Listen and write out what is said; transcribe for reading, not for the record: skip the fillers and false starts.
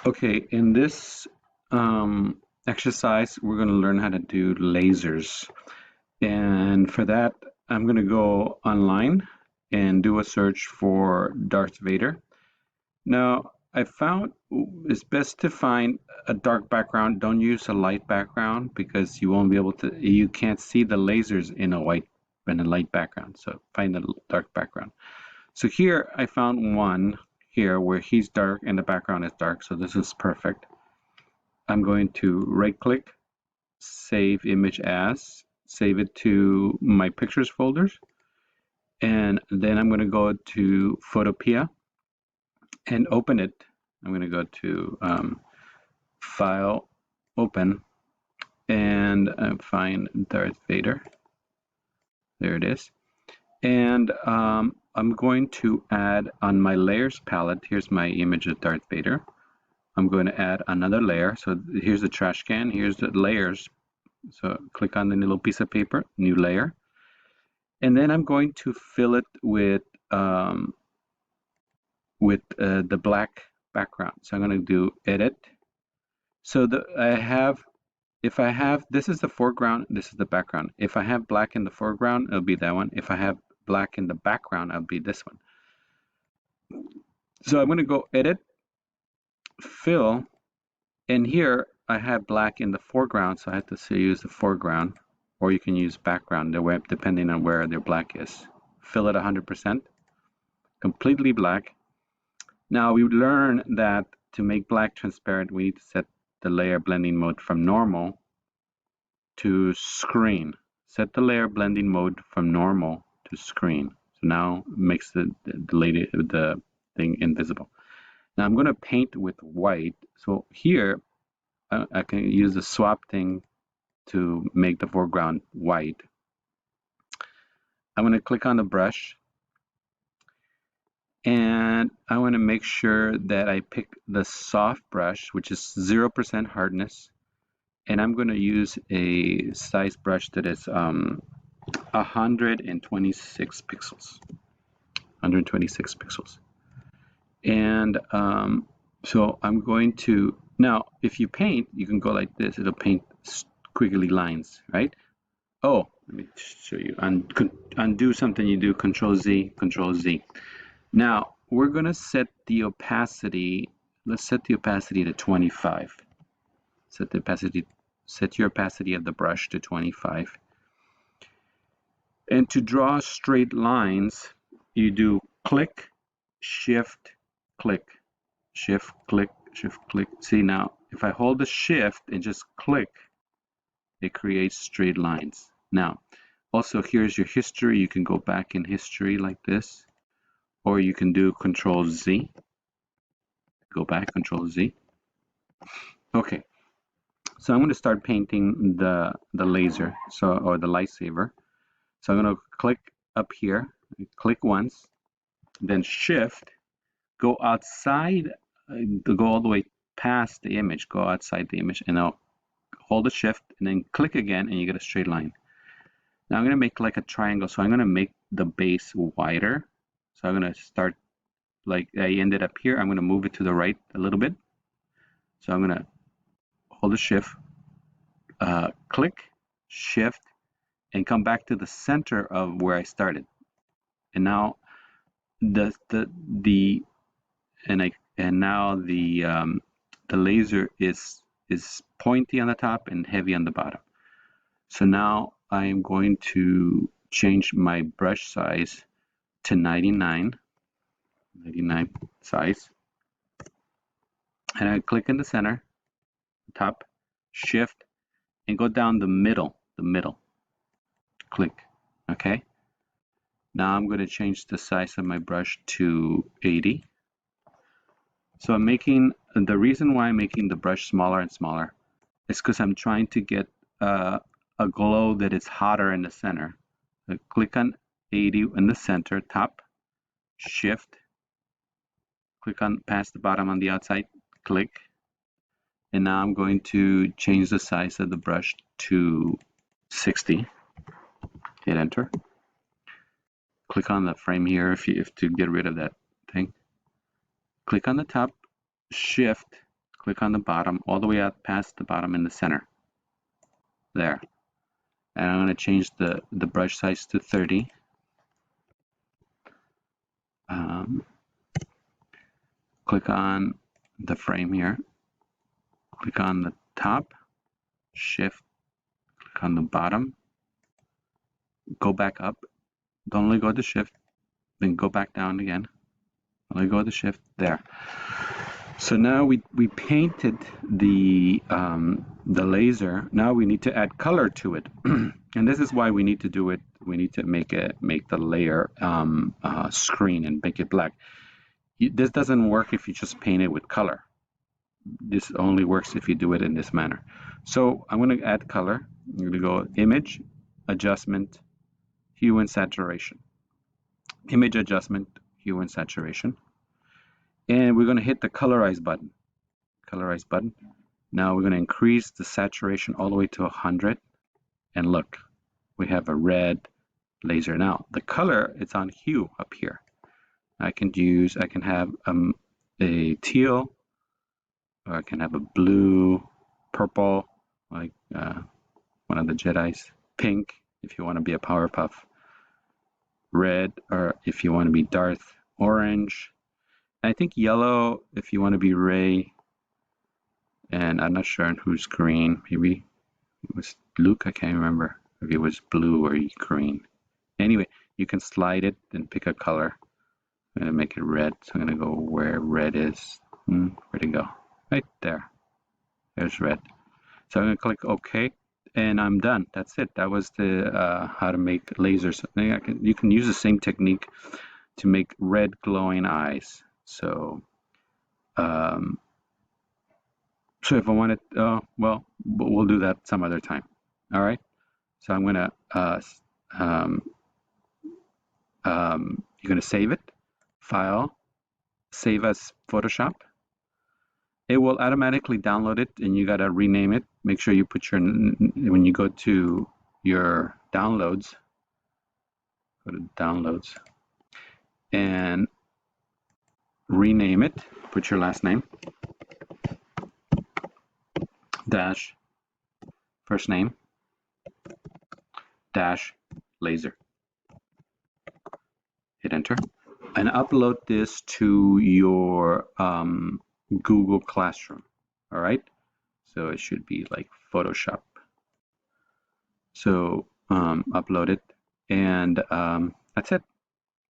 Okay, in this exercise, we're going to learn how to do lasers. And for that, I'm going to go online and do a search for Darth Vader. Now, I found it's best to find a dark background. Don't use a light background because you won't be able to, you can't see the lasers in a light background. So find a dark background. So here I found one here where he's dark and the background is dark. So this is perfect. I'm going to right click, save image as, save it to my pictures folders. And then I'm going to go to Photopea and open it. I'm going to go to File, Open, and find Darth Vader. There it is. And I'm going to add on my layers palette. Here's my image of Darth Vader. I'm going to add another layer. So here's the trash can. Here's the layers. So click on the little piece of paper, new layer. And then I'm going to fill it with the black background. So I'm going to do edit. So if I have, this is the foreground, this is the background. If I have black in the foreground, it'll be that one. If I have black in the background, it'll be this one. So I'm going to go edit, fill, and here I have black in the foreground, so I have to use the foreground, or you can use background, depending on where their black is. Fill it 100%, completely black. Now we learn that to make black transparent, we need to set the layer blending mode from normal to screen. Set the layer blending mode from normal to screen. So now it makes the thing invisible. Now I'm going to paint with white. So here I can use the swap thing to make the foreground white. I'm going to click on the brush and I want to make sure that I pick the soft brush, which is 0% hardness. And I'm going to use a size brush that is 126 pixels. 126 pixels. And so I'm going to, now if you paint, you can go like this. It'll paint squiggly lines, right? Oh, let me show you. Undo something you do, Control Z, Control Z. Now we're going to set the opacity. Let's set the opacity to 25. Set your opacity of the brush to 25. And to draw straight lines, you do click, shift, click, shift, click, shift, click. See now, if I hold the shift and just click, it creates straight lines. Now, also here's your history. You can go back in history like this, or you can do Control Z. Go back, Control Z. Okay, so I'm going to start painting the laser, or the lightsaber. So I'm going to click up here, click once, then shift, go outside, go all the way past the image, go outside the image, and I'll hold the shift and then click again and you get a straight line. Now I'm going to make like a triangle, so I'm going to make the base wider. So I'm going to start like I ended up here. I'm going to move it to the right a little bit. So I'm going to hold the shift, click, shift, and come back to the center of where I started. And now the laser is pointy on the top and heavy on the bottom. So now I am going to change my brush size to 99 size, and I click in the center, top, shift, and go down the middle, click. Okay. Now I'm going to change the size of my brush to 80. So I'm making, the reason why I'm making the brush smaller and smaller is because I'm trying to get a glow that is hotter in the center. So click on 80 in the center, top, shift, click on past the bottom on the outside, click. And now I'm going to change the size of the brush to 60. Hit enter. Click on the frame here if to get rid of that thing. Click on the top, shift, click on the bottom, all the way out past the bottom in the center. There. And I'm going to change the brush size to 30. Click on the frame here. Click on the top, shift, click on the bottom, go back up. Don't let go of the shift, then go back down again. Let go of the shift. There. So now we painted the laser. Now we need to add color to it, and this is why we need to do it. We need to make the layer screen and make it black. This doesn't work if you just paint it with color. This only works if you do it in this manner. So I'm going to add color. I'm going to go Image, Adjustment, Hue and Saturation. Image Adjustment, Hue and Saturation. And we're going to hit the Colorize button. Colorize button. Now we're going to increase the saturation all the way to 100. And look, we have a red laser. Now the color, it's on hue up here. I can have a teal, or I can have a blue, purple, like one of the Jedis, pink if you want to be a Powerpuff, red, or if you want to be Darth, orange. I think yellow if you want to be Rey, and I'm not sure who's green. Maybe it was Luke, I can't remember if it was blue or green. Anyway, you can slide it and pick a color. I'm going to make it red, so I'm going to go where red is. Where'd it go? Right there. There's red. So I'm going to click OK, and I'm done. That's it. That was the how to make lasers. You can use the same technique to make red glowing eyes. So, so if I wanted, well, we'll do that some other time. All right. So I'm gonna, you're gonna save it, File, Save as Photoshop. It will automatically download it, and you gotta rename it. Make sure you put when you go to your downloads, go to downloads, and rename it, put your last name, dash, first name, dash, laser. Hit enter, and upload this to your Google Classroom. All right, so it should be like Photoshop. So upload it, and that's it.